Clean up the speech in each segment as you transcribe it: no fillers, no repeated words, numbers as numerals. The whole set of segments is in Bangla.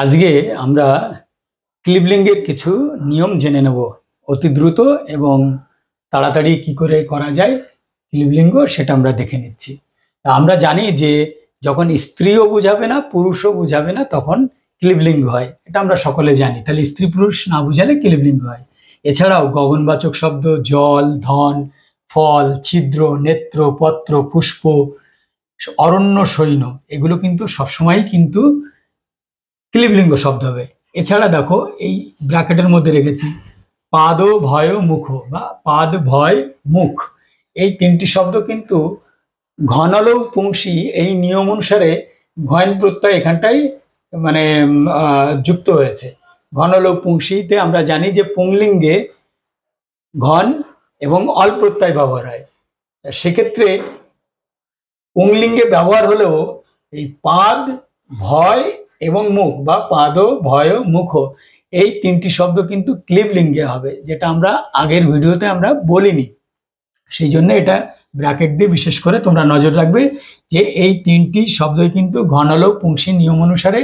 আজকে আমরা ক্লিবলিঙ্গের কিছু নিয়ম জেনে নেব অতি দ্রুত এবং তাড়াতাড়ি কি করে করা যায় ক্লিবলিঙ্গ সেটা আমরা দেখে নিচ্ছি। তা আমরা জানি যে যখন স্ত্রীও বুঝাবে না পুরুষও বুঝাবে না তখন ক্লিবলিঙ্গ হয়, এটা আমরা সকলে জানি। তাহলে স্ত্রী পুরুষ না বুঝালে ক্লিবলিঙ্গ হয়। এছাড়াও গগনবাচক শব্দ জল, ধন, ফল, ছিদ্র, নেত্র, পত্র, পুষ্প, অরণ্য, সৈন্য এগুলো কিন্তু সবসময় কিন্তু ক্লিবলিঙ্গ শব্দ হবে। এছাড়া দেখো এই ব্র্যাকেটের মধ্যে রেখেছি পাদ, ভয়, মুখ বা পাদ, ভয়, মুখ, এই তিনটি শব্দ কিন্তু ঘনলৌ পুংসী এই নিয়ম অনুসারে ঘন প্রত্যয় এখানটাই মানে যুক্ত হয়েছে। ঘনলৌ পুংসীতে আমরা জানি যে পুংলিঙ্গে ঘন এবং অল প্রত্যয় ব্যবহার হয়। সেক্ষেত্রে পুংলিঙ্গে ব্যবহার হলেও এই পাদ, ভয় এবং মুখ বা পাদ, ভয়, মুখ এই তিনটি শব্দ কিন্তু ক্লিবলিঙ্গে হবে, যেটা আমরা আগের ভিডিওতে আমরা বলিনি। সেই জন্য এটা ব্র্যাকেট দিয়ে বিশেষ করে তোমরা নজর রাখবে যে এই তিনটি শব্দই কিন্তু ঘনলৌ পুংসী নিয়ম অনুসারে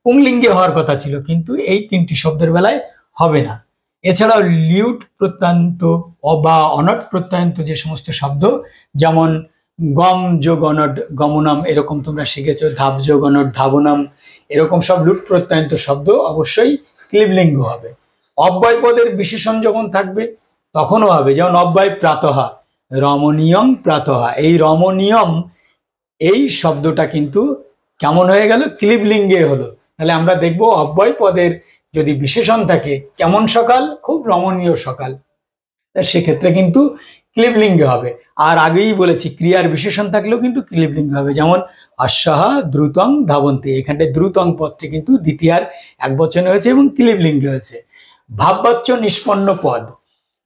পুংলিঙ্গে হওয়ার কথা ছিল, কিন্তু এই তিনটি শব্দের বেলায় হবে না। এছাড়াও লিউট প্রত্যয়ান্ত বা অনট প্রত্যয়ান্ত যে সমস্ত শব্দ, যেমন গম যোগ অনট গমনম এরকম তোমরা শিখেছো, ধাপ যোগ অনট ধাবনম, এরকম সব লুট প্রত্যয়ান্ত শব্দ অবশ্যই ক্লিবলিঙ্গ হবে। অব্যয় পদের বিশেষণ যখন থাকবে তখনও হবে, যেমন অব্যয় প্রাতহা, রমণীয়ম প্রাতহা, এই রমণীয়ম এই শব্দটা কিন্তু কেমন হয়ে গেল, ক্লিবলিঙ্গে হলো। তাহলে আমরা দেখব অব্যয় পদের যদি বিশেষণ থাকে, কেমন সকাল, খুব রমণীয় সকাল, সেক্ষেত্রে কিন্তু ক্লিবলিঙ্গে হবে। আর আগেই বলেছি ক্রিয়ার বিশেষণ থাকলেও কিন্তু ক্লিবলিঙ্গ হবে, যেমন অশ্বাহা দ্রুতং ধাবন্তি, এখানটায় দ্রুতং পদটি কিন্তু দ্বিতীয়ার একবচনে হয়েছে এবং ক্লিবলিঙ্গে হয়েছে। ভাববাচ্য নিষ্পন্ন পদ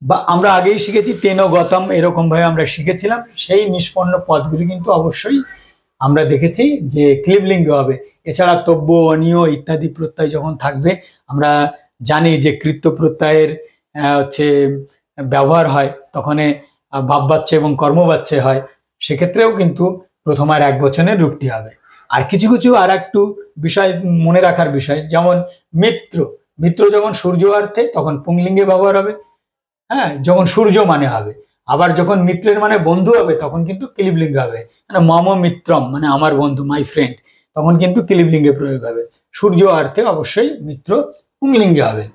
বা আমরা আগেই শিখেছি তেন গতম, এরকম ভাবে আমরা শিখেছিলাম, সেই নিষ্পন্ন পদগুলি কিন্তু অবশ্যই আমরা দেখেছি যে ক্লিবলিঙ্গ হবে। এছাড়া তব্য, অনীয় ইত্যাদি প্রত্যয় যখন থাকবে, আমরা জানি যে কৃত্য প্রত্যয়ের হচ্ছে ব্যবহার হয়, তখন ভাববাচ্য এবং কর্মবাচ্য হয়, সেক্ষেত্রেও কিন্তু প্রথমার এক বচনের রূপটি হবে। আর কিছু কিছু আর একটু বিষয় মনে রাখার বিষয়, যেমন মিত্র, মিত্র যখন সূর্য অর্থে তখন পুংলিঙ্গে ব্যবহার হবে, হ্যাঁ, যখন সূর্য মানে হবে। আবার যখন মিত্রের মানে বন্ধু হবে তখন কিন্তু ক্লিবলিঙ্গ হবে, মানে মম মিত্রম মানে আমার বন্ধু, মাই ফ্রেন্ড, তখন কিন্তু ক্লিবলিঙ্গে প্রয়োগ হবে। সূর্য অর্থে অবশ্যই মিত্র পুংলিঙ্গে হবে।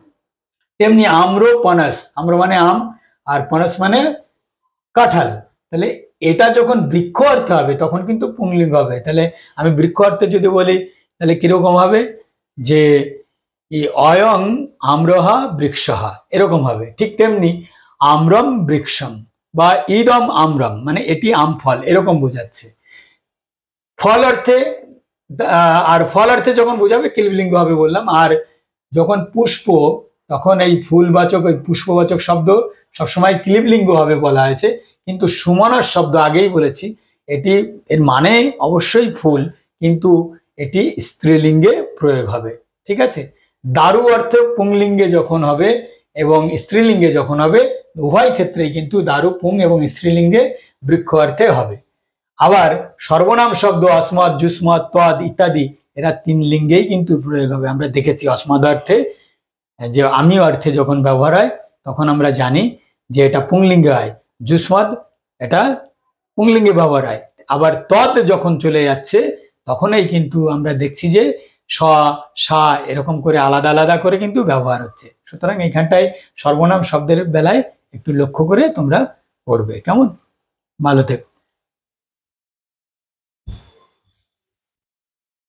তেমনি আম্র, পনাস, আম্র মানে আম আর পনাস মানে কাঁঠাল, তাহলে এটা যখন বৃক্ষ অর্থে হবে তখন কিন্তু পুংলিঙ্গ হবে। তাহলে আমি বৃক্ষ অর্থে যদি বলি তাহলে কিরকম হবে, যে অয়ং আম্রহা বৃক্ষহা, এরকম হবে। ঠিক তেমনি আম্রম বৃক্ষম বা ইদম আম্রম মানে এটি আম ফল, এরকম বোঝাচ্ছে। ফল অর্থে আর ফল অর্থে যখন বোঝাবে ক্লিবলিঙ্গ হবে বললাম। আর যখন পুষ্প, তখন এই ফুলবাচক ওই পুষ্পবাচক শব্দ সবসময় ক্লিবলিঙ্গ হবে বলা হয়েছে, কিন্তু সুমনস শব্দ আগেই বলেছি এটি এর মানে অবশ্যই ফুল, কিন্তু এটি স্ত্রীলিঙ্গে প্রয়োগ হবে, ঠিক আছে। দারু অর্থে পুংলিঙ্গে যখন হবে এবং স্ত্রীলিঙ্গে যখন হবে, উভয় ক্ষেত্রেই কিন্তু দারু পুং এবং স্ত্রীলিঙ্গে বৃক্ষ অর্থে হবে। আবার সর্বনাম শব্দ অস্মৎ, যুষ্মৎ, তদ ইত্যাদি এরা তিন লিঙ্গেই কিন্তু প্রয়োগ হবে। আমরা দেখেছি অস্মদ অর্থে যে আমি অর্থে যখন ব্যবহার হয় তখন আমরা জানি যে এটা পুংলিঙ্গে হয়, যুষ্মদ এটা পুংলিঙ্গে ব্যবহার হয়। আবার তদ যখন চলে যাচ্ছে তখনই কিন্তু আমরা দেখছি যে স, সা এরকম করে আলাদা আলাদা করে কিন্তু ব্যবহার হচ্ছে। সুতরাং এখানটায় সর্বনাম শব্দের বেলায় একটু লক্ষ্য করে তোমরা পড়বে। কেমন? ভালো থেকো।